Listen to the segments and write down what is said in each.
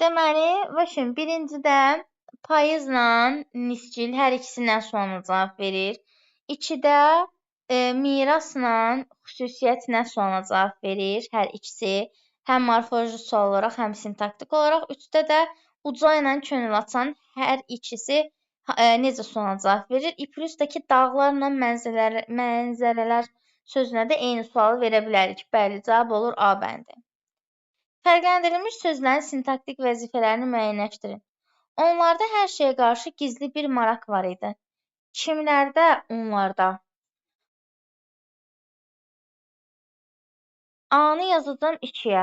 Deməli, başım birincidə payızla niscil hər ikisindən sualına cavab verir. 2-də mirasla xüsusiyyət nə sualına cavab verir hər ikisi. Həm morfoloji sual olaraq, həm sintaktik olaraq. 3-də də uca ilə könül açan hər ikisi necə sualına cavab verir. İ+-dəki dağlarla mənzərələr sözünə də eyni sualı verə bilərik. Bəli, cavab olur A bəndi. Fərqləndirilmiş sözlərin sintaktik vəzifələrini müəyyənləşdirin. Onlarda hər şeyə qarşı gizli bir maraq var idi. Kimlərdə? Onlarda. A-nı yazacağam 2-yə.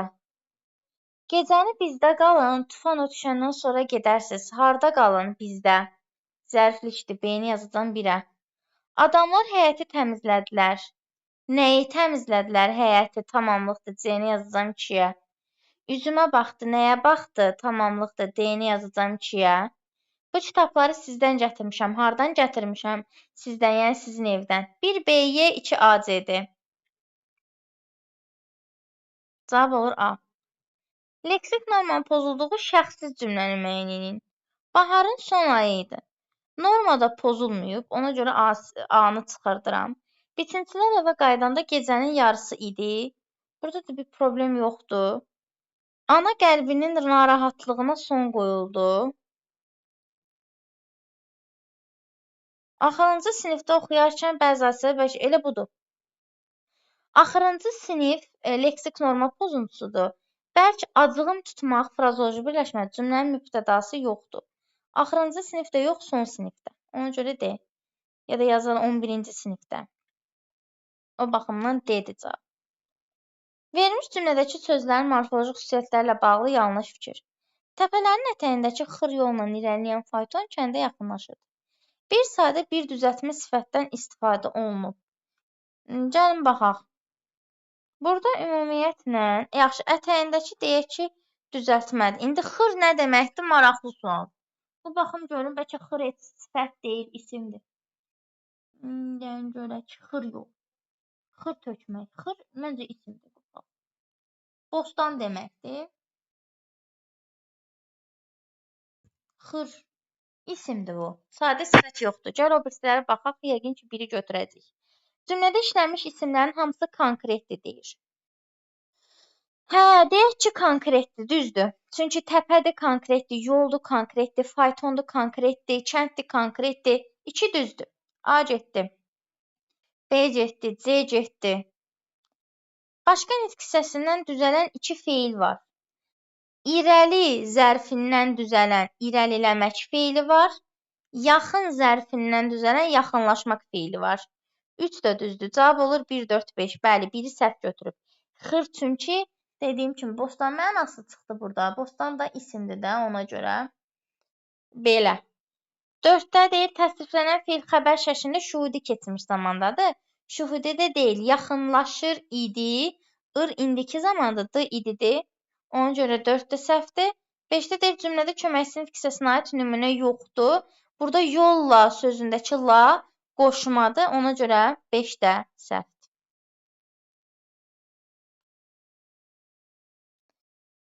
Gecəni bizdə qalın, tufan ötüşəndən sonra gedərsiz. Harda qalın? Bizdə. Zərflikdir, B-ni yazacağam 1-ə. Adamlar həyəti təmizlədilər. Nəyi təmizlədilər? Həyəti tamamlıqdır, C-ni yazacağam 2-yə. Üzümə baxdı, nəyə baxdı? Tamamlıqdır, D-ni yazacağam 2-yə. Bu kitabları sizdən gətirmişəm. Hardan gətirmişəm? Sizdən, yəni sizin evdən. 1B-Y, 2AC-dir. Cavab olur A. Leksik normanın pozulduğu şəxsiz cümləni müəyyən edin. Baharın son ayı idi. Normada pozulmayıb, ona görə A-nı çıxardıram. Biçincilər evə qaydanda gecənin yarısı idi. Burada da bir problem yoxdur. Ana qəlbinin narahatlığına son qoyuldu. Axırıncı sinifdə oxuyarkən bəzi hadisələr elə budur. Axırıncı sinif leksik norma pozuntusudur. Bəlkə acığım tutmaq, frazoloji birləşmə cümlənin mübtədası yoxdur. Axırıncı sinifdə yox, son sinifdə. Ona görə D. Ya da yazılan 11-ci sinifdə. O baxımdan D-dir cavab. Verilmiş cümlədəki sözlərin morfoloji xüsusiyyətlərlə bağlı yanlış fikir. Təpələrin ətəyindəki xır yolla irəliləyən fayton kəndə yaxınlaşır. Bir sadə bir düzəltmə sifətdən istifadə olunub. Gəlin baxaq. Burada ümumiyyətlə, yaxşı, ətəyindəki deyək ki, düzəltmədir. İndi xır nə deməkdir? Maraqlı sual. Bu baxım görün, bəlkə xır sifət deyil, isimdir. Gəlin görək, xır yox. Xır tökmək. Xır məncə isimdir. Bostan deməkdir. Xır isimdir bu. Sadə sifət yoxdur. Gəl o birisilərə baxaq, yəqin ki, biri götürəcək. Cümlədə işlənmiş isimlərin hamısı konkretdir deyir. Hə, deyək ki, konkretdir, düzdür. Çünki təpədir konkretdir, yoldur konkretdir, faytondur konkretdir, kənddir konkretdir. 2 düzdür. A getdi. B getdi, C getdi. Başqa nitq hissəsindən düzələn 2 feil var. İrəli zərfindən düzələn irəliləmək feili var. Yaxın zərfindən düzələn yaxınlaşmaq feili var. 3 də düzdür. Cavab olur 1, 4, 5. Bəli, biri səhv götürüb. Xır çünki dediyim kimi bostan mənası çıxdı burada. Bostan da isimdir də ona görə. Belə. 4-də deyir təsriflənən feil xəbər şəklində şuhudi keçmiş zamandadır. Şuhudi də deyil, yaxınlaşır idi. İndiki zamandır, D ididir. Ona görə 4-də səhvdir. 5-də deyir cümlədə köməkçi nitq hissəsinə aid nümunə yoxdur. Burada yolla sözündəki la qoşmadır. Ona görə 5-də səhvdir.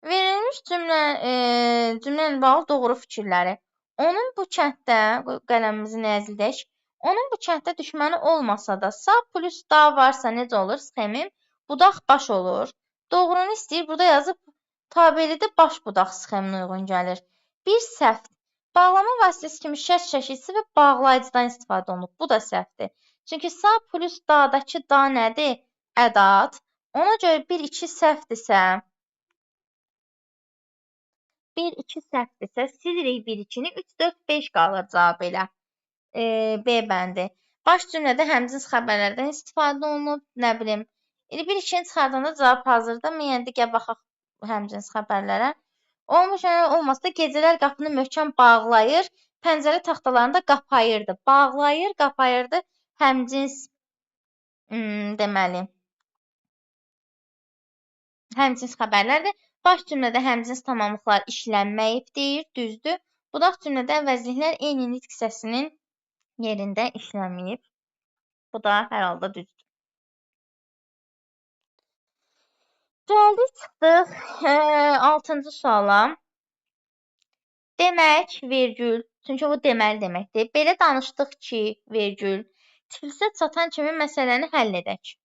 Verilmiş cümlə ilə bağlı doğru fikirləri. Onun bu kənddə, qələmimizi nəzildək, onun bu kənddə düşməni olmasa da, sağ plus da varsa necə olur? Sxemim budaq baş olur. Doğrunu istəyir, burada yazıb tabelidə baş budaq sxeminə uyğun gəlir. Bir səhv. Bağlama vasitəsi kimi şərt çəkilisi və bağlayıcıdan istifadə olunub. Bu da səhvdir. Çünki sağ plus da'dakı da nədir? Ədat. Ona görə 1, 2 səhvdirsə, 1, 2 səhvdirsə, silirik 1, 2-ni, 3, 4, 5 qalır cavab elə. B bəndi. Baş cümlədə həmcins xəbərlərdən istifadə olunub, nə bilim. 1, 2-ni çıxardanda cavab hazırdır. Yəni, gəl baxaq həmcins xəbərlərə. Olmuş, olmasa da gecələr qapını möhkəm bağlayır, pəncərə taxtalarını da qapayırdı. Bağlayır, qapayırdı həmcins deməli. Həmcins xəbərlərdir. Baş cümlədə həmcins tamamlıqlar işlənməyib deyir, düzdür. Budaq cümlədə əvəzliklər eyni nitq hissəsinin yerində işlənməyib. Bu da hər halda düzdür. Gəldik, çıxdıq 6-cı suala. Demək, vergül, çünki bu deməli deməkdir. Belə danışdıq ki, vergül, Tiflisə çatan kimi məsələni həll edək.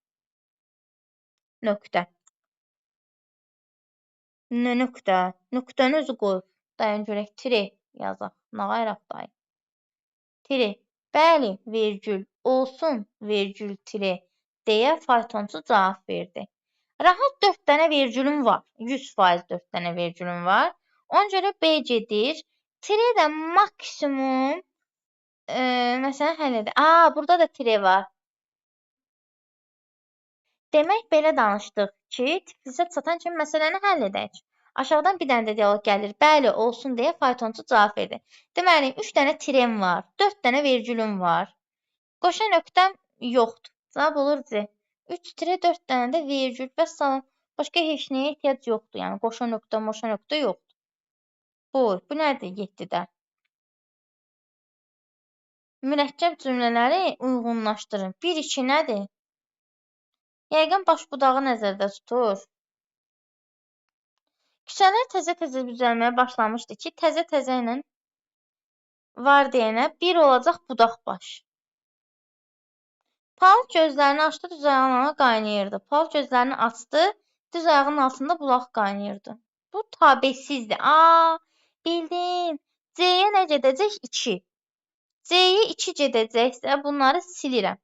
Nöqtə. Nöqtə. Nöqtəni özü qoyub. Dayan görək, tire yazaq. Nə qayraq dayı? Tire. Bəli, vergül, olsun, vergül, tire, deyə faytonçu cavab verdi. Rahat 4 dənə vergülüm var. 100% 4 dənə vergülüm var. Ona görə B gedir. Tire də maksimum məsələn həll edir. Burada da tire var. Demək, belə danışdıq ki, Tiflisə çatan kimi məsələni həll edək. Aşağıdan bir dənə də dialoq gəlir. Bəli, olsun deyə faytonçu cavab verdi. Deməli, 3 dənə tirem var, 4 dənə vergülüm var. Qoşa nöqtəm yoxdur. Cavab olur C. 3 tire 4 dənə də vergül və salam. Başqa heç nəyə ehtiyac yoxdur. Yəni, qoşa nöqtə, moşa nöqtə yoxdur. Bu nədir 7-də? Mürəkkəb cümlələri uyğunlaşdırın. 1-2 nədir? Yəqin baş budağı nəzərdə tutur. Küçələr təzə-təzə düzəlməyə başlamışdı ki, təzə-təzə ilə var deyənə bir olacaq budaq baş. Paul gözlərini açdı, düz ayağına qaynayırdı. Paul gözlərini açdı, düz ayağının altında bulaq qaynayırdı. Bu tabesizdir. Bildim. C-yə nə gedəcək? 2. C-yə 2 gedəcəksə bunları silirəm.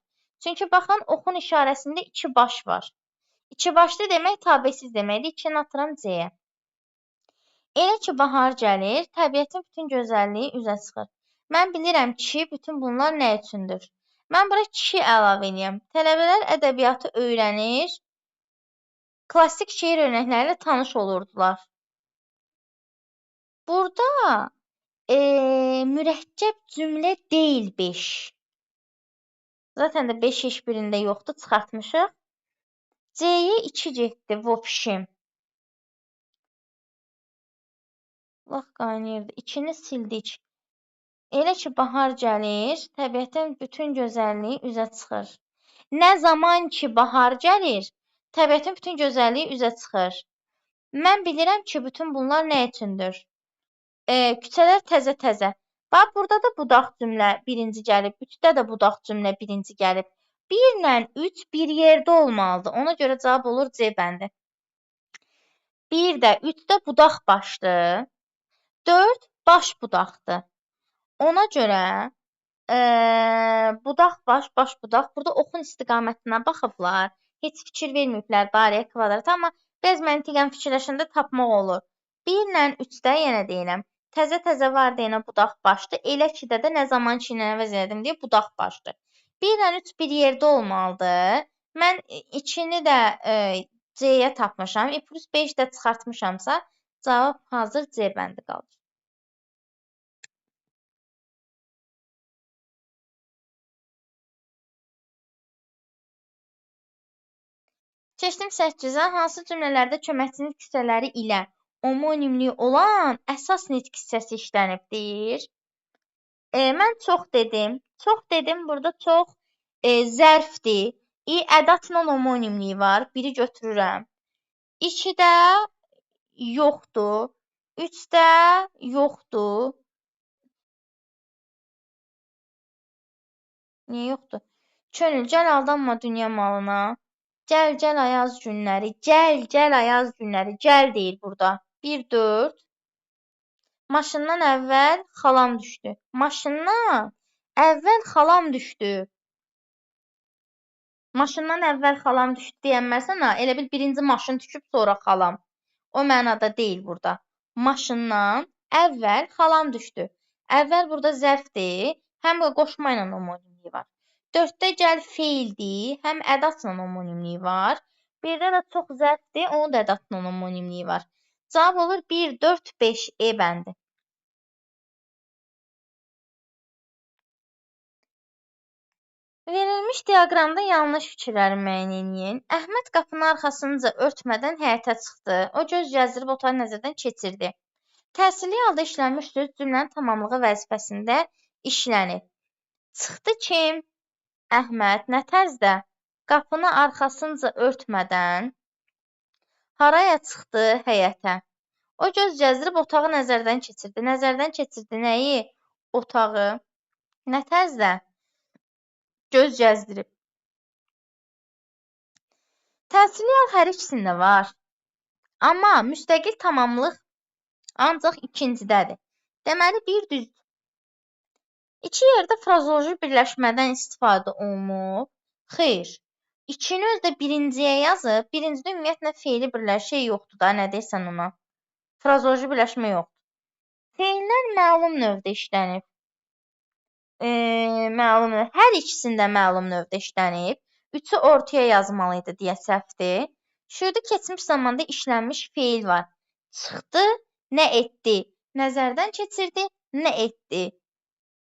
Çünki baxın, oxun işarəsində 2 baş var. 2 başlı demək tabesiz deməkdir. 2-ni atıram C-yə. Elə ki, bahar gəlir, təbiətin bütün gözəlliyi üzə çıxır. Mən bilirəm ki, bütün bunlar nə üçündür? Mən bura ki əlavə edeyim. Tələbələr ədəbiyyatı öyrənir, klassik şeir örnəkləri ilə tanış olurdular. Burada mürəkkəb cümlə deyil 5. Zaten də 5 heç birində yoxdur, çıxartmışıq. C-yə 2 getdi, vopşim. Vaxt qaynayırdı. 2-ni sildik. Elə ki, bahar gəlir, təbiətin bütün gözəlliyi üzə çıxır. Nə zaman ki, bahar gəlir, təbiətin bütün gözəlliyi üzə çıxır. Mən bilirəm ki, bütün bunlar nə üçündür? Küçələr təzə-təzə. Bax, burada da budaq cümlə birinci gəlib. 3-də də budaq cümlə birinci gəlib. 1 ilə 3 bir yerdə olmalıdır. Ona görə cavab olur C bəndi. 1 də 3 də budaq başdır. 4 baş budaqdır. Ona görə budaq baş budaq. Burada oxun istiqamətinə baxıblar. Heç fikir verməyiblər barəyə kvadrat. Amma biraz məntiqən fikirləşəndə tapmaq olur. 1 ilə 3-də yenə deyirəm. Təzə-təzə var deyənə budaq başdır. Elə ki də nə zaman ki ilə əvəz elədim deyə budaq başdır. 1 ilə 3 bir yerdə olmalıdır. Mən 2-ni də C-yə tapmışam. plus 5 də çıxartmışamsa cavab hazır C bəndi qalır. Keçdim 8-ə. Hansı cümlələrdə köməkçinin küçələri ilə homonimliyi olan əsas nitq hissəsi işlənib deyir. Mən çox dedim. Çox dedim, burada çox zərfdir. Ədatla homonimliyi var. 1-i götürürəm. 2-də yoxdur. 3-də yoxdur. Niyə yoxdur? Könül, gəl aldanma dünya malına. Gəl, gəl ayaz günləri. Gəl, gəl ayaz günləri. Gəl deyir burada. 1-4. Maşından əvvəl xalam düşdü. Maşından əvvəl xalam düşdü. Maşından əvvəl xalam düşdü deyənmərsən, elə bil birinci maşın düşüb sonra xalam. O mənada deyil burada. Maşından əvvəl xalam düşdü. Əvvəl burada zərfdir, həm də qoşma ilə homonimliyi var. 4-də gəl feildir, həm ədatla homonimliyi var. 1-də də çox zərfdir, onun da ədatla homonimliyi var. Cavab olur 1, 4, 5 E bəndi. Verilmiş diaqramda yanlış fikirləri müəyyən edin. Əhməd qapının arxasınca örtmədən həyətə çıxdı. O göz gəzdirib otağı nəzərdən keçirdi. Təsirli halda işlənmiş söz cümlənin tamamlığı vəzifəsində işlənib. Çıxdı kim? Əhməd. Nə tərzdə? Qapını arxasınca örtmədən haraya çıxdı? Həyətə. O göz gəzdirib otağı nəzərdən keçirdi. Nəzərdən keçirdi nəyi? Otağı. Nə tərzdə? Göz gəzdirib. Təsirli hal hər ikisində var. Amma müstəqil tamamlıq ancaq ikincidədir. Deməli, bir düz. İki yerdə frazeoloji birləşmədən istifadə olunub. Xeyr. İkini özdə birinciyə yazıb, birincidə ümumiyyətlə feili birləşik yoxdur da, nə deyirsən ona? Frazeoloji birləşmə yoxdur. Feillər məlum növdə işlənib. Məlum növ. Hər ikisində məlum növdə işlənib. Üçü ortaya yazmalı idi deyə səhvdir. Şurada keçmiş zamanda işlənmiş feil var. Çıxdı, nə etdi? Nəzərdən keçirdi, nə etdi?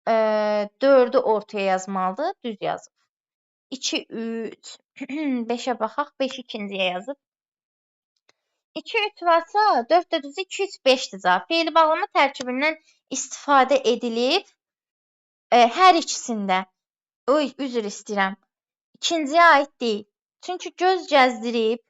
4-ü ortaya yazmalıdır, düz yazıb. 2, 3, 5-ə baxaq, 5 ikinciyə yazıb. 2, 3 varsa, 4 də düzü 2, 3, 5-dir cavab. Feili bağlama tərkibindən istifadə edilib hər ikisində. Oy, üzr istəyirəm. İkinciyə aid deyil. Çünki göz gəzdirib,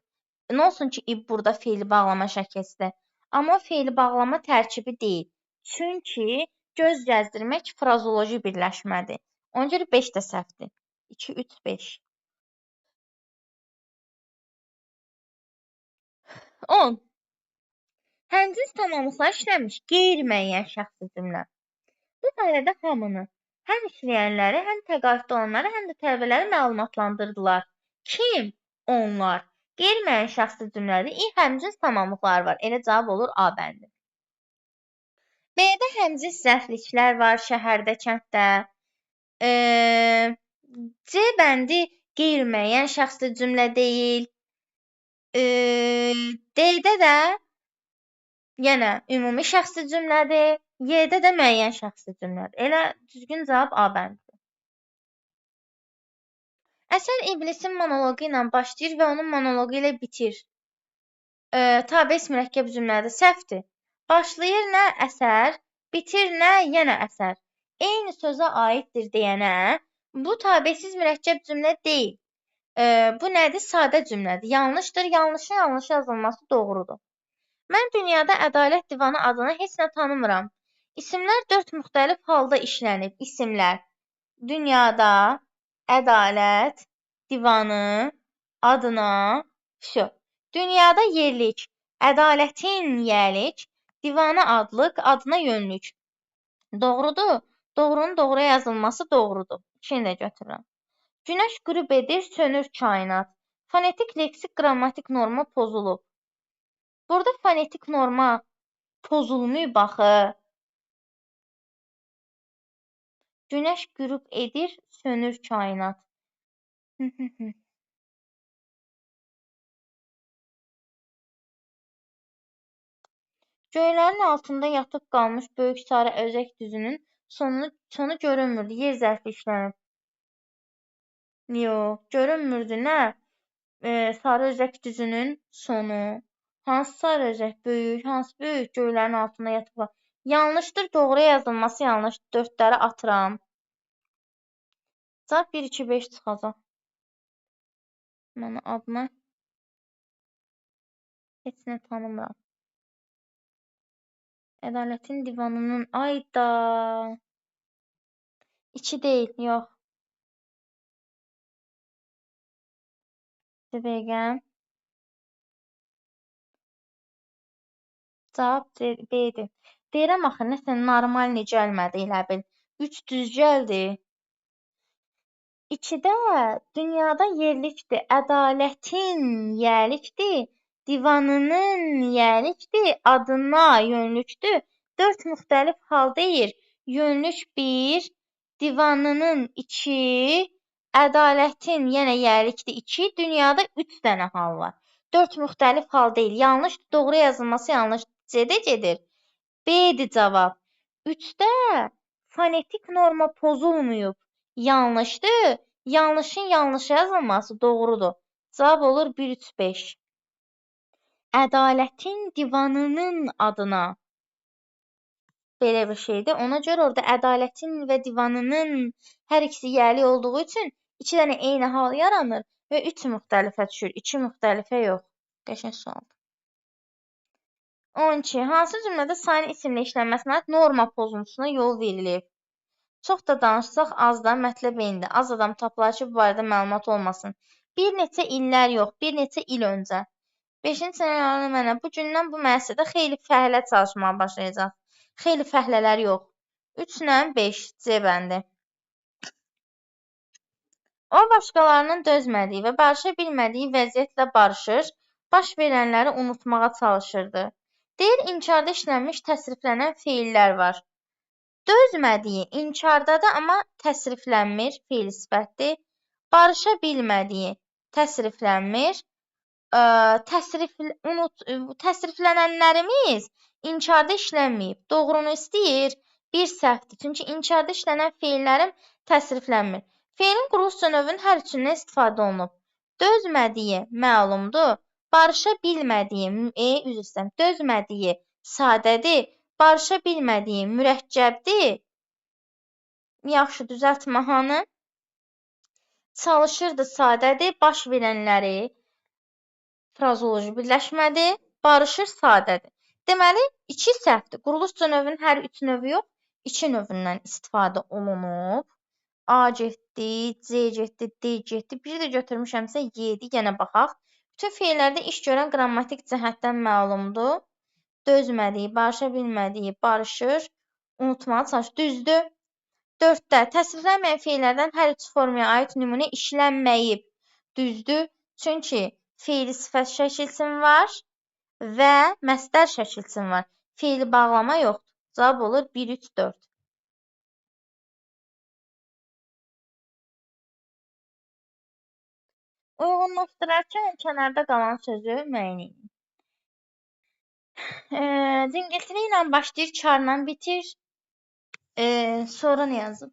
nə olsun ki, burada feili bağlama şəkilsizdir. Amma feili bağlama tərkibi deyil. Çünki göz gəzdirmək frazeoloji birləşmədir. Ona görə 5 də səhvdir. 2, 3, 5. 10. Həmcins tamamlıqlar işlənmiş qeyri-müəyyən şəxsi cümlə. Bu barədə hamını, həm işləyənləri, həm təqaüddə olanları, həm də tələbələri məlumatlandırdılar. Kim? Onlar. Qeyri-müəyyən şəxsi cümlədə i həmcins tamamlıqlar var. Elə cavab olur A bəndi. B-də həmcins zərfliklər var şəhərdə, kənddə. C bəndi qeyri-müəyyən şəxsi cümlə deyil. D-də də yenə ümumi şəxsi cümlədir. Y-də də müəyyən şəxsi cümlədir. Elə düzgün cavab A bəndidir. Əsər iblisin monoloqu ilə başlayır və onun monoloqu ilə bitir. Tabe-is mürəkkəb cümlədir. Səhvdir. Başlayır nə əsər, bitir nə yenə əsər. Eyni sözə aiddir deyənə bu tabesiz mürəkkəb cümlə deyil. Bu nədir? Sadə cümlədir. Yanlışdır. Yanlışın yanlış yazılması doğrudur. Mən dünyada ədalət divanı adına heç nə tanımıram. İsimlər 4 müxtəlif halda işlənib. İsimlər dünyada ədalət divanı adına dünyada yerlik, ədalətin yerlik, divana adlıq, adına yönlük. Doğrudur. Doğrunun doğru yazılması doğrudur. İkini də götürürəm. Günəş qürub edir, sönür kainat. Fonetik, leksik, qrammatik norma pozulub. Burada fonetik norma pozulmuyor baxı. Günəş qürub edir, sönür kainat. Göylərin altında yatıb qalmış böyük sarı özək düzünün sonu görünmürdü. Yer zərfi işlənib. Yox, görünmürdü nə? Sarı özək düzünün sonu. Hansı sarı özək? Böyük, hansı böyük? Göylərin altında yatıb qalmış. Yanlışdır, doğru yazılması yanlış. 4-ləri atıram. Cavab 1, 2, 5 çıxacaq. Mən adına heç nə tanımıram. Ədalətin divanının ayda 2 deyil, yox. Bir dəqiqə. Cavab B-dir. Deyirəm axı, nəsə normal gəlmədi elə bil. 3 düz gəldi. 2-də dünyada yerlikdir, ədalətin yerlikdir, divanının yerlikdir, adına yönlükdür. 4 müxtəlif hal deyir. Yönlük 1, divanının 2, ədalətin yenə yerlikdir 2, dünyada 3 dənə hal var. 4 müxtəlif hal deyil. Yanlışdır, doğru yazılması yanlışdır. C-də gedir. B-dir cavab. 3-də fonetik norma pozulmuyub. Yanlışdır. Yanlışın yanlış yazılması doğrudur. Cavab olur 1, 3, 5. Ədalətin divanının adına. Belə bir şeydir. Ona görə orada ədalətin və divanının hər ikisi yerli olduğu üçün 2 dənə eyni hal yaranır və 3 müxtəlifə düşür. 2 müxtəlifə yox. Qəşəng sualdır. 12. Hansı cümlədə sayın isimlə işlənməsinə aid norma pozuntusuna yol verilib? Çox da danışsaq az da mətləb eynidir. Az adam tapılar ki, bu barədə məlumat olmasın. Bir neçə illər yox, bir neçə il öncə. 5-ci sənə mənə bu gündən bu müəssisədə xeyli fəhlə çalışmağa başlayacaq. Xeyli fəhlələr yox. 3 ilə 5 C bəndi. O başqalarının dözmədiyi və barışa bilmədiyi vəziyyətlə barışır, baş verənləri unutmağa çalışırdı. Deyir, inkarda işlənmiş təsriflənən feillər var. Dözmədiyi inkardadır, amma təsriflənmir, feil sifətdir. Barışa bilmədiyi təsriflənmir. Təsriflənənlərimiz inkarda işlənməyib. Doğrunu istəyir, bir səhvdir. Çünki inkarda işlənən feillərim təsriflənmir. Feilin quruluşca növünün hər üçündən istifadə olunub. Dözmədiyi məlumdur. Barışa bilmədiyi, üzr istəyirəm, dözmədiyi sadədir. Barışa bilmədiyi mürəkkəbdir. Yaxşı, düzəltmə hanı? Çalışırdı sadədir. Baş verənləri frazoloji birləşmədir. Barışır sadədir. Deməli, 2 səhvdir. Quruluşca növünün hər 3 növü yox, 2 növündən istifadə olunub. A getdi, C getdi, D getdi. Biri də götürmüşəmsə Y-dir. Yenə baxaq. Bütün feillərdə iş görən qrammatik cəhətdən məlumdur. Dözmədiyi, barışa bilmədiyi, barışır, unutmağa çalışır. Düzdür. 4-də təsriflənməyən feillərdən hər üç formaya aid nümunə işlənməyib. Düzdür. Çünki feili sifət şəkilsin var və məsdər şəkilsin var. Feili bağlama yoxdur. Cavab olur 1, 3, 4. Uyğunlaşdırarkən kənarda qalan sözü müəyyən edin. Cingiltili ilə başlayır, karla bitir. Sonra nə yazıb?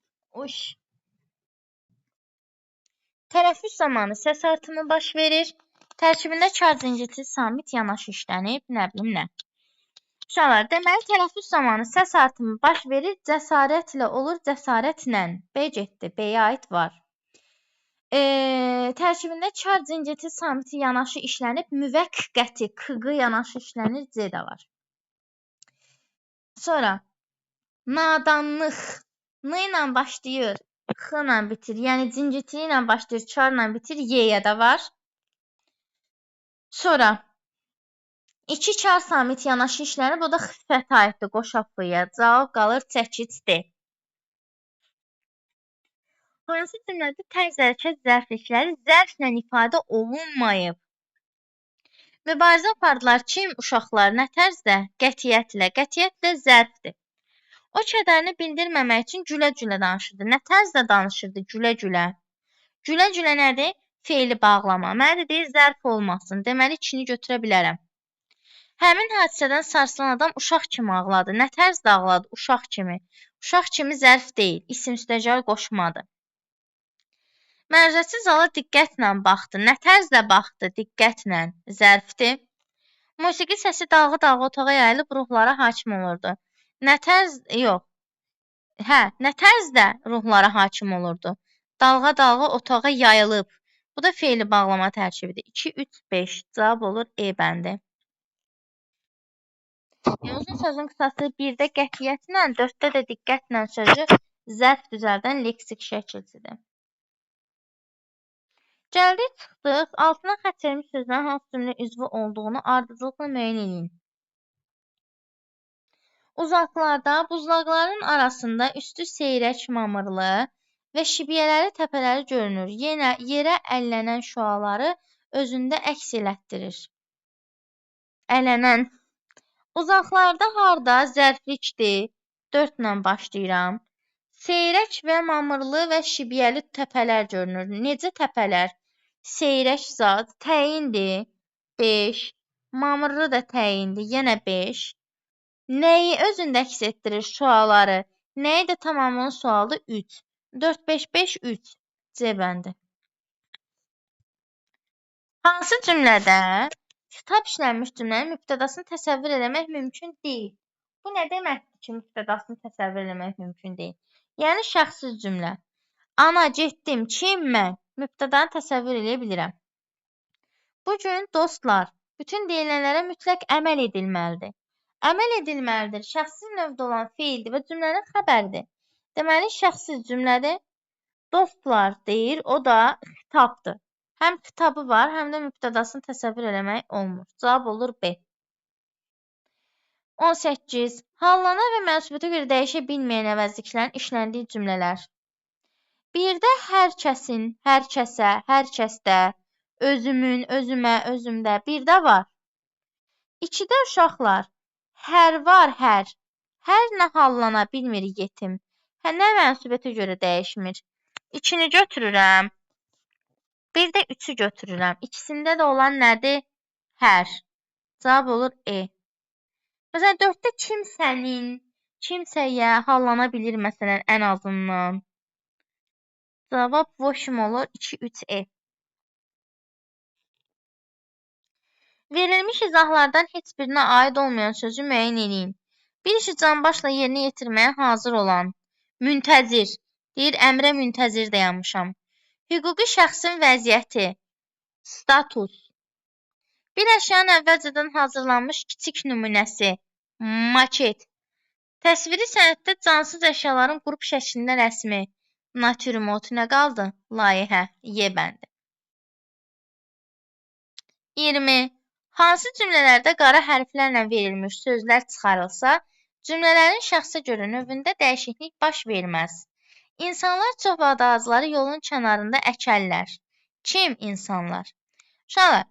Tələffüz zamanı səs artımı baş verir. Tərkibində kar cingiltili samit yanaşı işlənib, nə bilim nə. Uşaqlar, deməli tələffüz zamanı səs artımı baş verir, cəsarətlə olur, cəsarətlə. B getdi, B-yə aid var. Tərkibində kar cingiltili samiti yanaşı işlənib, müvəqqəti, k-ğı yanaşı işlənir, C də var. Sonra nadanlıq n ilə başlayır, x ilə bitir, yəni cingiltili ilə başlayır, karla bitir, y-yə də var. Sonra 2 kar samit yanaşı işlənib, o da xifət aiddir, qoşaq-ya. Cavab qalır 8D. Hansı cümlədə tərz hərəkət zərflikləri zərflə ifadə olunmayıb? Mübarizə apardılar kim? Uşaqlar nə tərzdə? Qətiyyətlə. Qətiyyətlə zərfdir. O kədərini bildirməmək üçün gülə-gülə danışırdı. Nə tərzdə danışırdı? Gülə-gülə. Gülə-gülə nədir? Feili bağlama. Mənə də deyir, zərf olmasın. Deməli, ikini götürə bilərəm. Həmin hadisədən sarsılan adam uşaq kimi ağladı. Nə tərzdə ağladı? Uşaq kimi. Uşaq kimi zərf deyil. İsim üstəgəl qoşmadı. Məruzəçi zala diqqətlə baxdı. Nə tərzdə baxdı? Diqqətlə. Zərfdir. Musiqi səsi dalğı-dalğı otağa yayılıb ruhlara hakim olurdu. Nə tərzdə ruhlara hakim olurdu? Dalğa-dalğı otağa yayılıb. Bu da feili bağlama tərkibidir. 2, 3, 5. Cavab olur E bəndi. Uzun sözün qısası 1-də qətiyyətlə, 4-də də diqqətlə sözü zərf düzəldən leksik şəkilsidir. Gəldik, çıxdıq. Altına xətt çəkilmiş sözlərin hansı cümlə üzvü olduğunu ardıcılıqla müəyyən edin. Uzaqlarda buzlaqların arasında üstü seyrək mamırlı və şibiyələri təpələri görünür. Yenə yerə ələnən şüaları özündə əks elətdirir. Ələnən. Uzaqlarda harda zərflikdir. 4 ilə başlayıram. Seyrək və mamırlı və şibiyəli təpələr görünür. Necə təpələr? Seyrək zad təyindir. 5. Mamırlı da təyindir. Yenə 5. Nəyi özündə əks etdirir sualları? Nəyi də tamamının sualdır? 3. 4, 5, 5, 3. C bəndi. Hansı cümlədə kitab işlənmiş cümlənin mübtədasını təsəvvür eləmək mümkün deyil? Bu nə deməkdir ki, mübtədasını təsəvvür eləmək mümkün deyil? Yəni, şəxsiz cümlə. Ana, getdim, kim mən? Mübtədanı təsəvvür eləyə bilirəm. Bugün dostlar, bütün deyilənlərə mütləq əməl edilməlidir. Əməl edilməlidir. Şəxsi növdə olan feildir və cümlənin xəbəridir. Deməli, şəxsi cümlədir. Dostlar deyir, o da xitabdır. Həm xitabı var, həm də mübtədasını təsəvvür eləmək olmur. Cavab olur B. 18. Hallana və mənsubiyyətə görə dəyişə bilməyən əvəzliklərin işləndiyi cümlələr. Birdə hər kəsin, hər kəsə, hər kəsdə, özümün, özümə, özümdə, birdə var. İkidə uşaqlar, hər var, hər nə hallana bilmir yetim, nə mənsubiyyətə görə dəyişmir. İkini götürürəm, bir də üçü götürürəm. İkisində də olan nədir? Hər. Cavab olur E. Məsələn, 4-də kimsənin, kimsəyə hallana bilir məsələn ən azından. Cavab voşum olur 2-3 E. Verilmiş izahlardan heç birinə aid olmayan sözü müəyyən edin. Bir işi canbaşla yerinə yetirməyə hazır olan, müntəzir, deyir əmrə müntəzir dayanmışam. Hüquqi şəxsin vəziyyəti, status. Bir əşyanın əvvəlcədən hazırlanmış kiçik nümunəsi, maket. Təsviri sənətdə cansız əşyaların qrup şəklində rəsmi, natürmort nə qaldı? Layihə, Y bəndi. 20. Hansı cümlələrdə qara hərflərlə verilmiş sözlər çıxarılsa, cümlələrin şəxsə görə növündə dəyişiklik baş verməz. İnsanlar çox vaxt ağacları yolun kənarında əkərlər. Kim insanlar? Uşaqlar,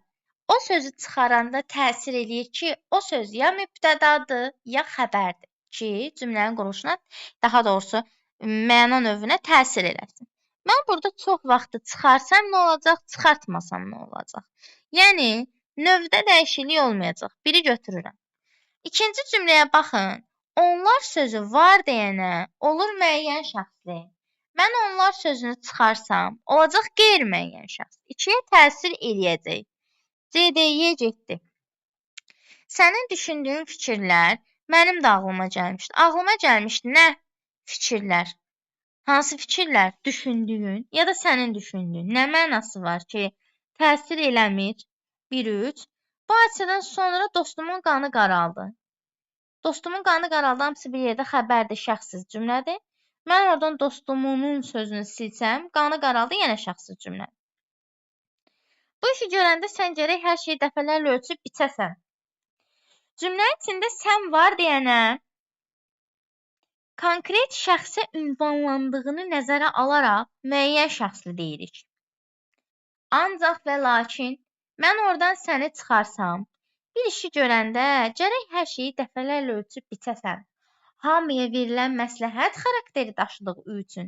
o sözü çıxaranda təsir eləyir ki, o söz ya mübtədadır, ya xəbərdir ki, cümlənin quruluşuna, daha doğrusu məna növünə təsir eləsin. Mən burada çox vaxtı çıxarsam nə olacaq, çıxartmasam nə olacaq? Yəni, növdə dəyişiklik olmayacaq. Biri götürürəm. İkinci cümləyə baxın. Onlar sözü var deyənə olur müəyyən şəxsli. Mən onlar sözünü çıxarsam, olacaq qeyri-müəyyən şəxs. İkiyə təsir eləyəcək. CDY getdi. Sənin düşündüyün fikirlər mənim də ağlıma gəlmişdi. Ağlıma gəlmişdi nə? Fikirlər. Hansı fikirlər? Düşündüyün ya da sənin düşündüyün. Nə mənası var ki, təsir eləmir? 1-3. Bu hadisədən sonra dostumun qanı qaraldı. Dostumun qanı qaraldı, hamısı bir yerdə xəbərdir, şəxsiz cümlədir. Mən oradan dostumunun sözünü silsəm, qanı qaraldı, yenə şəxsiz cümlə. Bu işi görəndə sən gərək hər şeyi dəfələrlə ölçüb biçəsən. Cümlə içində sən var deyənə konkret şəxsə ünvanlandığını nəzərə alaraq müəyyən şəxsli deyirik. Ancaq və lakin mən oradan səni çıxarsam, bir işi görəndə gərək hər şeyi dəfələrlə ölçüb biçəsən. Hamıya verilən məsləhət xarakteri daşıdığı üçün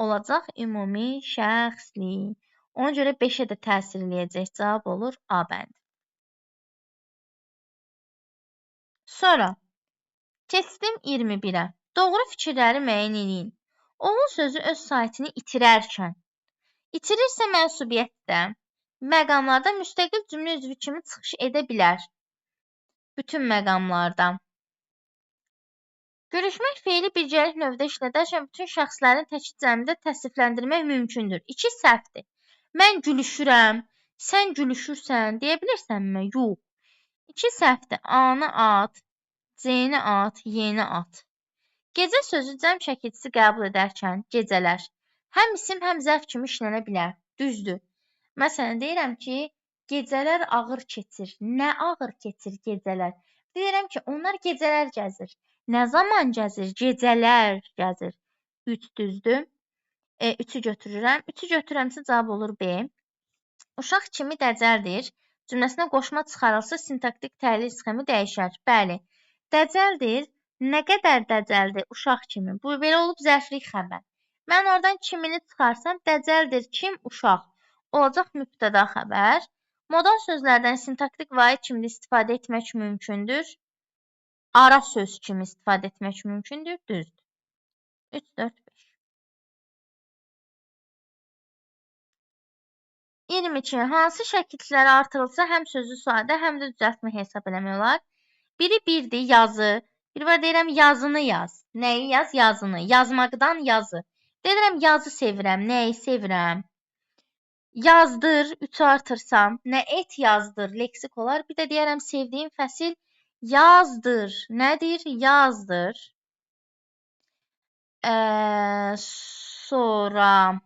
olacaq ümumi şəxsli. Ona görə 5-ə də təsir eləyəcək. Cavab olur A bəndi. Sonra keçdim 21-ə. Doğru fikirləri müəyyən edin. Onun sözü öz saytını itirərkən, itirirsə mənsubiyyətdə, məqamlarda müstəqil cümlə üzvü kimi çıxış edə bilər. Bütün məqamlardan. Görüşmək feili birgəlik növdə işlədərkən bütün şəxslərin təkid cəmində təsnifləndirmək mümkündür. 2 səhvdir. Mən gülüşürəm, sən gülüşürsən deyə bilirsənmi? Yox. 2 səhvdir. A-nı at, C-ni at, Y-ni at. Gecə sözü cəm şəkilçisi qəbul edərkən gecələr həm isim, həm zərf kimi işlənə bilər. Düzdür. Məsələn, deyirəm ki, gecələr ağır keçir. Nə ağır keçir gecələr? Deyirəm ki, onlar gecələr gəzir. Nə zaman gəzir? Gecələr gəzir. 3 düzdür. 3-ü götürürəm. 3-ü götürəmsə cavab olur B. Uşaq kimi dəcəldir. Cümləsinə qoşma çıxarılsa sintaktik təhlil sxemi dəyişər. Bəli. Dəcəldir. Nə qədər dəcəldir? Uşaq kimi. Bu belə olub zərflik xəbər. Mən oradan kimini çıxarsam, dəcəldir kim? Uşaq. Olacaq mübtəda xəbər. Modal sözlərdən sintaktik vahid kimi istifadə etmək mümkündür. Ara söz kimi istifadə etmək mümkündür. Düzdür. 3, 4, 5. 22. Hansı şəkilçiləri artırılsa həm sözü sadə, həm də düzəltmə hesab eləmək olar? Biri birdir, yazı. Bir var deyirəm, yazını yaz. Nəyi yaz? Yazını. Yazmaqdan yazı. Deyirəm, yazı sevirəm. Nəyi sevirəm? Yazdır, 3 artırsam. Nə et yazdır, leksik olar. Bir də deyərəm, sevdiyim fəsil Yazdır. Nədir? Yazdır. Sonra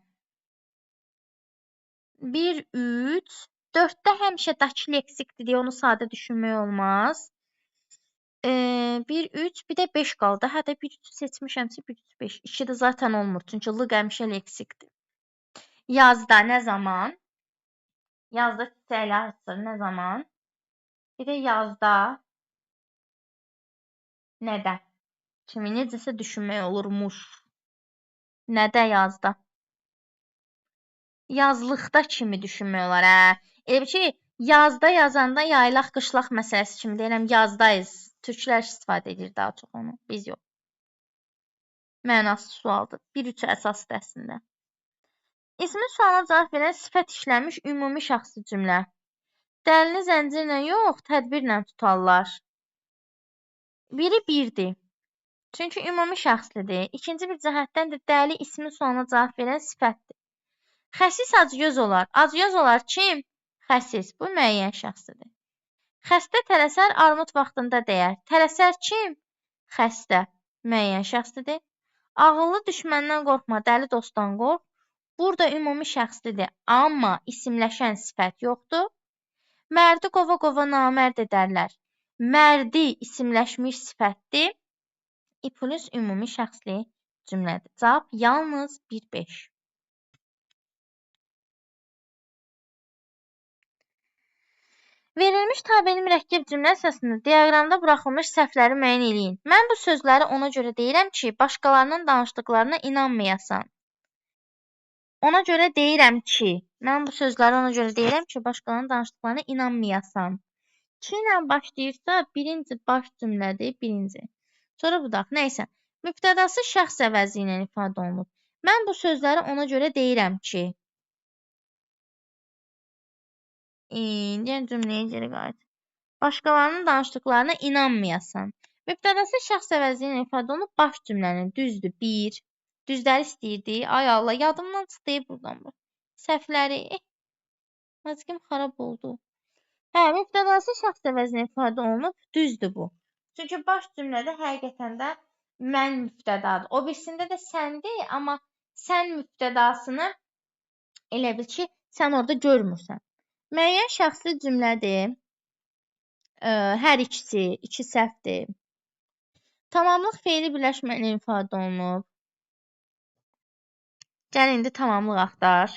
1, 3. 4-də həmişə dakı leksikdir deyə onu sadə düşünmək olmaz. 1, 3, bir də 5 qaldı. Hətta 1, 3 seçmişəmsə 1, 3, 5. 2 də zaten olmur. Çünki lıq həmişə leksikdir. Yazda nə zaman? Yazda çiçəklər açır nə zaman? Bir də yazda nədə? Kimi necəsə düşünmək olurmuş. Nədə yazda? Yazlıqda kimi düşünmək olar, hə? Elə bil ki, yazda yazanda yaylaq, qışlaq məsələsi kimi deyirəm, yazdayız. Türklər istifadə edir daha çox onu, biz yox. Mənasız sualdır. 1-3 əsasdır əslində. İsmi sualına cavab verən sifət işlənmiş ümumi şəxsi cümlə. Dəlini zəncirlə yox, tədbirlə tutarlar. Biri birdir. Çünki ümumi şəxslidir. İkinci bir cəhətdən də dəli ismi sualına cavab verən sifətdir. Xəsis acgöz olar. Acgöz olar kim? Xəsis. Bu müəyyən şəxsdir. Xəstə tələsər, armud vaxtında dəyər. Tələsər kim? Xəstə. Müəyyən şəxsdir. Ağıllı düşməndən qorxma, dəli dostdan qorx. Burada ümumi şəxslidir, amma isimləşən sifət yoxdur. Mərdi qova-qova namərd edərlər. Mərdi isimləşmiş sifətdir. İ+ ümumi şəxsli cümlədir. Cavab yalnız 1-5. Verilmiş tabeli mürəkkəb cümlə əsasında diaqramda buraxılmış səhvləri müəyyən eləyin. Mən bu sözləri ona görə deyirəm ki, başqalarının danışdıqlarına inanmayasan. Ona görə deyirəm ki, mən bu sözləri ona görə deyirəm ki, başqalarının danışdıqlarına inanmayasan. Ki ilə başlayırsa, birinci baş cümlədir, birinci. Sonra budaq, nəysə. Mübtədası şəxs əvəzi ilə ifadə olunur. Mən bu sözləri ona görə deyirəm ki. Deyən cümləyə geri qayıt. Başqalarının danışdıqlarına inanmayasan. Mübtədası şəxs əvəzi ilə ifadə olunub baş cümlənin düzdür. 1. Düzləri istəyirdi. Ay Allah, yadımdan çıxdı buradan bu. Səhvləri. Mazgim xarab oldu. Hə, mübtədası şəxs əvəzi ilə ifadə olunub düzdür bu. Çünki baş cümlədə həqiqətən də mən mübtədadır. O birisində də səndir, amma sən mübtədasını elə bil ki, sən orada görmürsən. Müəyyən şəxsli cümlədir. Hər ikisi, iki səhvdir. Tamamlıq feili birləşməklə ifadə olunub. Gəl indi tamamlıq axtar.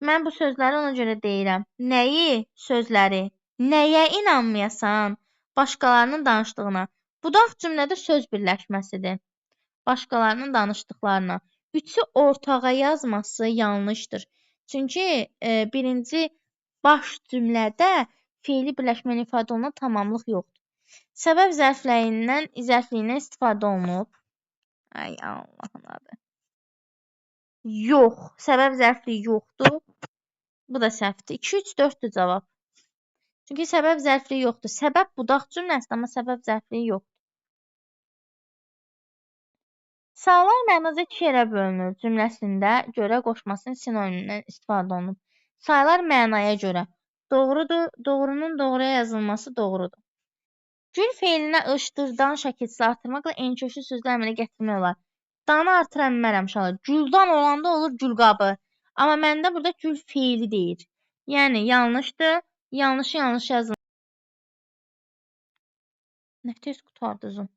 Mən bu sözləri ona görə deyirəm. Nəyi? Sözləri. Nəyə inanmayasan? Başqalarının danışdığına. Budaq cümlədə söz birləşməsidir. Başqalarının danışdıqlarına. Üçü ortağa yazması yanlışdır. Çünki birinci baş cümlədə feili birləşməklə ifadə olunan tamamlıq yoxdur. Səbəb zərfliyindən istifadə olunub. Ay Allahın adı. Yox. Səbəb zərfliyi yoxdur. Bu da səhvdir. 2, 3, 4-dür cavab. Çünki səbəb zərfliyi yoxdur. Səbəb budaq cümləsidir, amma səbəb zərfliyi yoxdur. Suallar mənada 2 yerə bölünür cümləsində görə qoşmasının sinonimindən istifadə olunub. Saylar mənaya görə. Doğrudur. Doğrunun doğruya yazılması doğrudur. Gül feilinə ışdırdan şəkilçisi artırmaqla enköşlü sözlər əmələ gətirmək olar. Danı artıra bilmərəm şalı. Güldan olanda olur gülqabı. Amma məndə burada gül feili deyir. Yəni yanlışdır. Yanlışı yanlış yazılır. Nə tez qutardızım.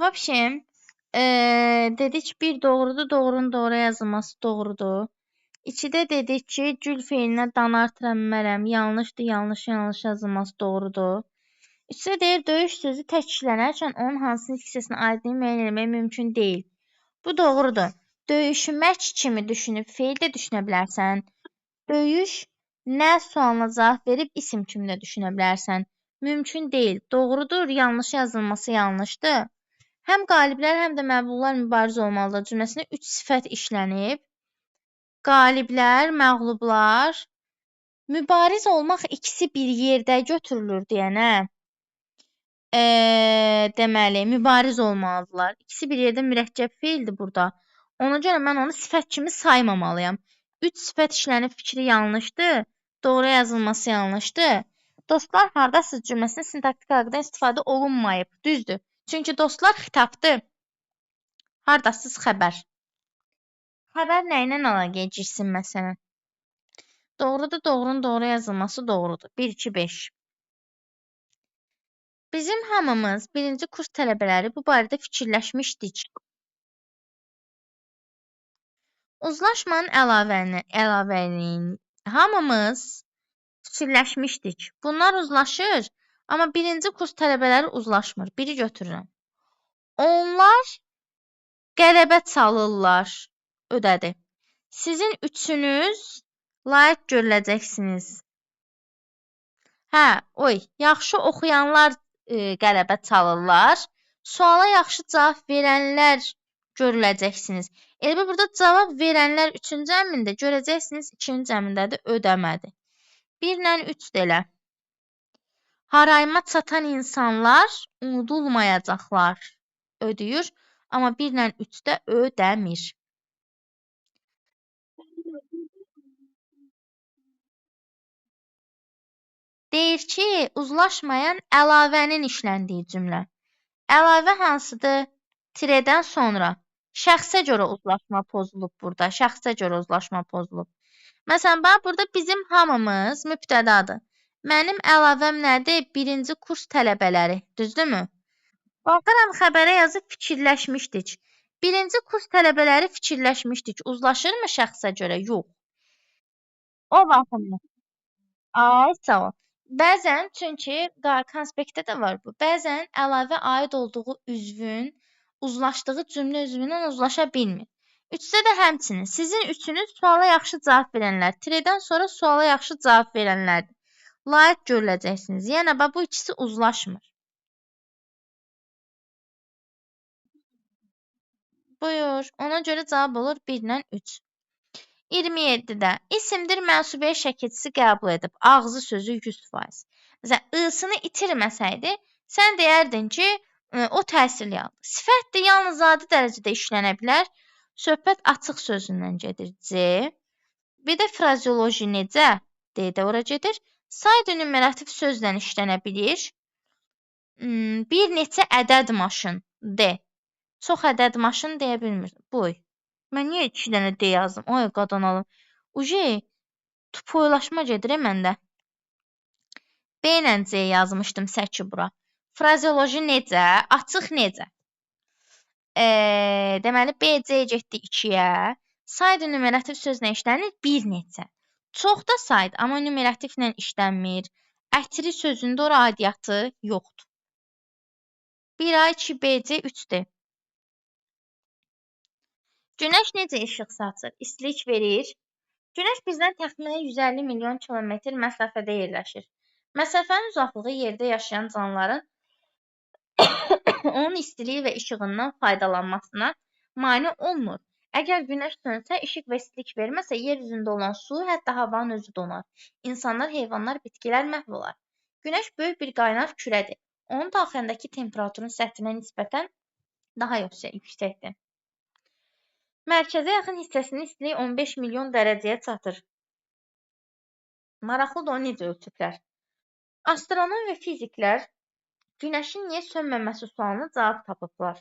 Vəbşəm, Dedik bir doğrudur, doğrunun doğru yazılması doğrudur. 2-də dedik ki, gül feilinə dan artırəm, yanlışdır, yanlış yazılması doğrudur. 3-də deyir, döyüş sözü tək işlənərkən onun hansının hissəsini aidliyi müəyyən etmək mümkün deyil. Bu doğrudur. Döyüşmək kimi düşünüb feil də düşünə bilərsən. Döyüş nə sualına cavab verib isim kimi də düşünə bilərsən. Mümkün deyil. Doğrudur, yanlış yazılması yanlışdır. Həm qaliblər, həm də məğlublar mübarizə olmalıdır cümləsində 3 sifət işlənib. Qaliblər, məğlublar, mübariz olmaq ikisi bir yerdə götürülür deyənə, deməli, mübariz olmalıdırlar. İkisi bir yerdə mürəkkəb feildir burada. Ona görə mən onu sifət kimi saymamalıyam. 3 sifət işlənib fikri yanlışdır, doğru yazılması yanlışdır. Dostlar hardasınız cümləsində sintaktik əlaqədən istifadə olunmayıb. Düzdür. Çünki dostlar xitabdır. Hardasınız xəbər. Xəbər nə ilə əlaqəyə girsin məsələn? Doğrudur, doğrunun doğru yazılması doğrudur. 1, 2, 5. Bizim hamımız birinci kurs tələbələri bu barədə fikirləşmişdik. Uzlaşmanın əlavəliyini hamımız fikirləşmişdik. Bunlar uzlaşır, amma birinci kurs tələbələri uzlaşmır. Biri götürürəm. Onlar qələbə çalırlar. Ödədi. Sizin üçünüz layiq görüləcəksiniz. Yaxşı oxuyanlar qələbə çalırlar. Suala yaxşı cavab verənlər görüləcəksiniz. Elə burada cavab verənlər 3-cü əmrində, görəcəksiniz 2-ci əmrindədir, ödəmədi. 1 ilə 3 də elə. Harayıma çatan insanlar unudulmayacaqlar. Ödəyir, amma 1 ilə 3 də ödəmir. Deyir ki, uzlaşmayan əlavənin işləndiyi cümlə. Əlavə hansıdır? Tirədən sonra. Şəxsə görə uzlaşma pozulub burada. Şəxsə görə uzlaşma pozulub. Məsələn, bax, burada bizim hamımız mübtədadır. Mənim əlavəm nədir? Birinci kurs tələbələri. Düzdürmü? Baxıram, xəbərə yazıb fikirləşmişdik. Birinci kurs tələbələri fikirləşmişdik. Uzlaşırmı şəxsə görə? Yox. O baxımdan. Ay, sağ ol. Bəzən, çünki konspektdə də var bu. Bəzən əlavə aid olduğu üzvün uzlaşdığı cümlə üzvündən uzlaşa bilmir. 3-də də həmçinin. Sizin üçünüz suala yaxşı cavab verənlər. Tirədən sonra suala yaxşı cavab verənlərdir. Layiq görüləcəksiniz. Yəni, bu ikisi uzlaşmır. Buyur. Ona görə cavab olur 1 ilə 3. 27-də isimdir mənsubiyə şəkilçisi qəbul edib. Ağzı sözü 100%. Məsələn, ı-sını itirməsəydi, sən deyərdin ki, o təsirli aldı. Sifətdir, yalnız adi dərəcədə işlənə bilər. Söhbət açıq sözündən gedir. C. Bir də frazeoloji necə? D-də ora gedir. Sayd numerativ sözlə işlənə bilir. Bir neçə ədəd maşın. D. Çox ədəd maşın deyə bilmirdim. Buy. Mən niyə 2 dənə D yazdım? Ay qadan alım. Tupoylaşma gedir məndə. B ilə C yazmışdım səki bura. Frazeoloji necə? Açıq necə? Deməli, B, C getdi 2-yə. Sayd numerativ sözlə işlənir bir neçə. Çox da sayd, amma numerativlə işlənmir. Ətri sözündə ora aidiyyatı yoxdur. 1A, 2B, C, 3D. Günəş necə işıq saçır? İstilik verir. Günəş bizdən təxminən 150 milyon kilometr məsafədə yerləşir. Məsafənin uzaqlığı yerdə yaşayan canlıların onun istiliyi və işığından faydalanmasına mane olmur. Əgər günəş sönsə, işıq və istilik verməsə, yer üzündə olan su, hətta havanın özü donar. İnsanlar, heyvanlar, bitkilər məhv olar. Günəş böyük bir qaynar kürədir. Onun daxilindəki temperaturun səthinə nisbətən daha yüksəkdir. Mərkəzə yaxın hissəsinin istiliyi 15 milyon dərəcəyə çatır. Maraqlıdır, o necə ölçüblər? Astronom və fiziklər Günəşin niyə sönməməsi sualına cavab tapıblar.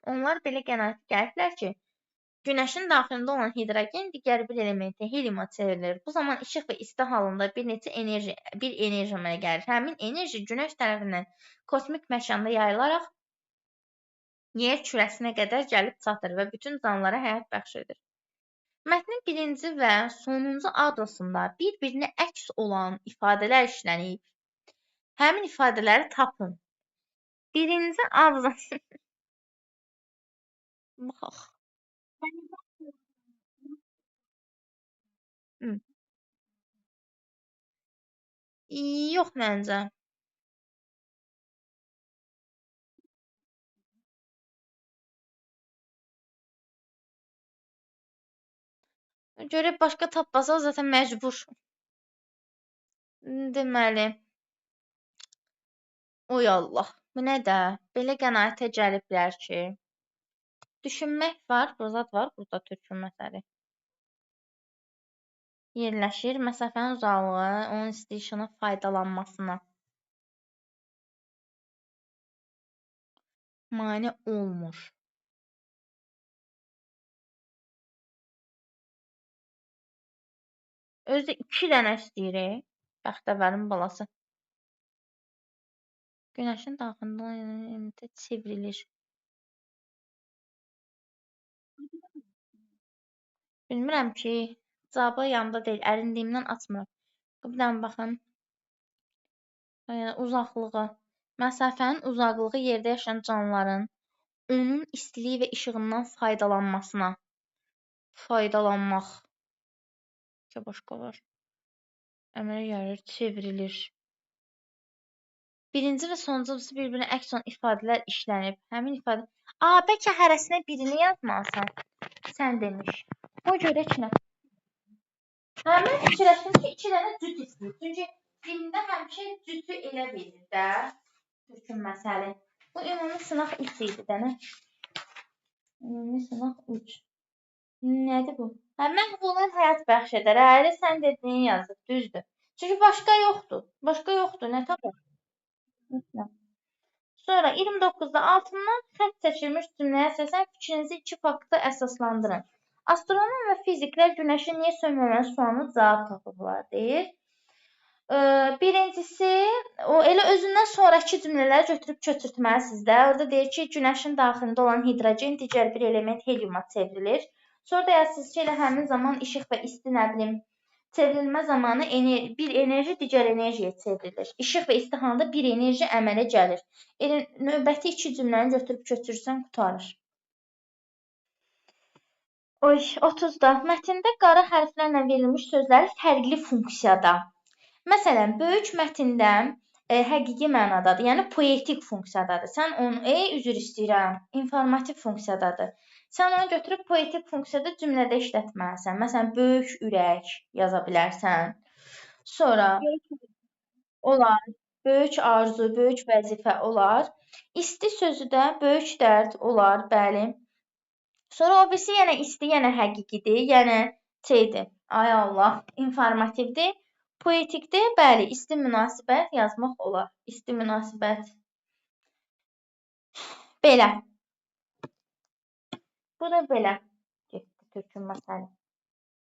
Onlar belə qənaətə gəliblər ki, Günəşin daxilində olan hidrogen digər bir elementi heliuma çevrilir. Bu zaman işıq və isti halında bir enerji əmələ gəlir. Həmin enerji Günəş tərəfindən kosmik məkanda yayılaraq yer kürəsinə qədər gəlib çatır və bütün canlılara həyat bəxş edir. Mətnin birinci və sonuncu adrosunda bir-birinə əks olan ifadələr işlənib. Həmin ifadələri tapın. Birinci adres baxaq. Yox məncə. Görək başqa tapmasa zaten məcbur. Deməli. Oy Allah. Bu nə də? Belə qənaətə gəliblər ki, düşünmək var, zat var burada türkünməsəli. Yerləşir məsafənin uzaqlığı onun istəyişinə faydalanmasına mane olmur. Özü 2 dənə istəyir. Bəxtəvərin balası. Günəşin daxilində çevrilir. Bilmirəm ki, cavabı yanımda deyil. Ərindiyimdən açmıram. Bir dənə baxın. Uzaqlığı. Məsafənin uzaqlığı yerdə yaşayan canlıların onun istiliyi və işığından faydalanmasına. Faydalanmaq. İki başqa var. Əmələ gəlir, çevrilir. Birinci və sonuncusu bir-birinə əks olan ifadələr işlənib. Həmin ifadə... bəlkə hərəsinə birini yazmalısan. Sən demiş. O görək nə. Mən fikirləşdim ki, 2 dənə cüt istəyir. Çünki filmdə həmişə cütü elə verir də. Türkün məsəli. Bu ümumi sınaq 3 idi də nə? Ümumi sınaq 3. Nədir bu? Məhv olan həyat bəxş edər. Elə sən dediyin yazıb, düzdür. Çünki başqa yoxdur. Başqa yoxdur. Nə tapır? Sonra 29-da altından xətt çəkilmiş cümləyə əsasən fikrinizi 2 faktda əsaslandırın. Astronom və fiziklər günəşin niyə sönməməsi sualına cavab tapıblar, deyir. Birincisi, o elə özündən sonrakı cümlələri götürüb köçürtməlisiniz də. Orada deyir ki, günəşin daxilində olan hidrogen digər bir element helyuma çevrilir. Sonra da yazırsınız ki, elə həmin zaman işıq və isti, nə bilim, çevrilmə zamanı bir enerji digər enerjiyə çevrilir. İşıq və isti halında bir enerji əmələ gəlir. Elə növbəti 2 cümləni götürüb köçürsən, qurtarır. Oy, 30-da. Mətndə qara hərflərlə verilmiş sözlər fərqli funksiyada. Məsələn, böyük mətndə həqiqi mənadadır, yəni poetik funksiyadadır. Sən onu, üzr istəyirəm, informativ funksiyadadır. Sən onu götürüb poetik funksiyada cümlədə işlətməlisən. Məsələn, böyük ürək yaza bilərsən. Sonra olar, böyük arzu, böyük vəzifə olar. İsti sözü də böyük dərd olar, bəli. Sonra o birisi yenə isti, yenə həqiqidir, yenə şeydir. Ay Allah, informativdir. Poetikdə, bəli, isti münasibət yazmaq olar. İsti münasibət. Belə. Bu da belə. Getdi türkün məsələ.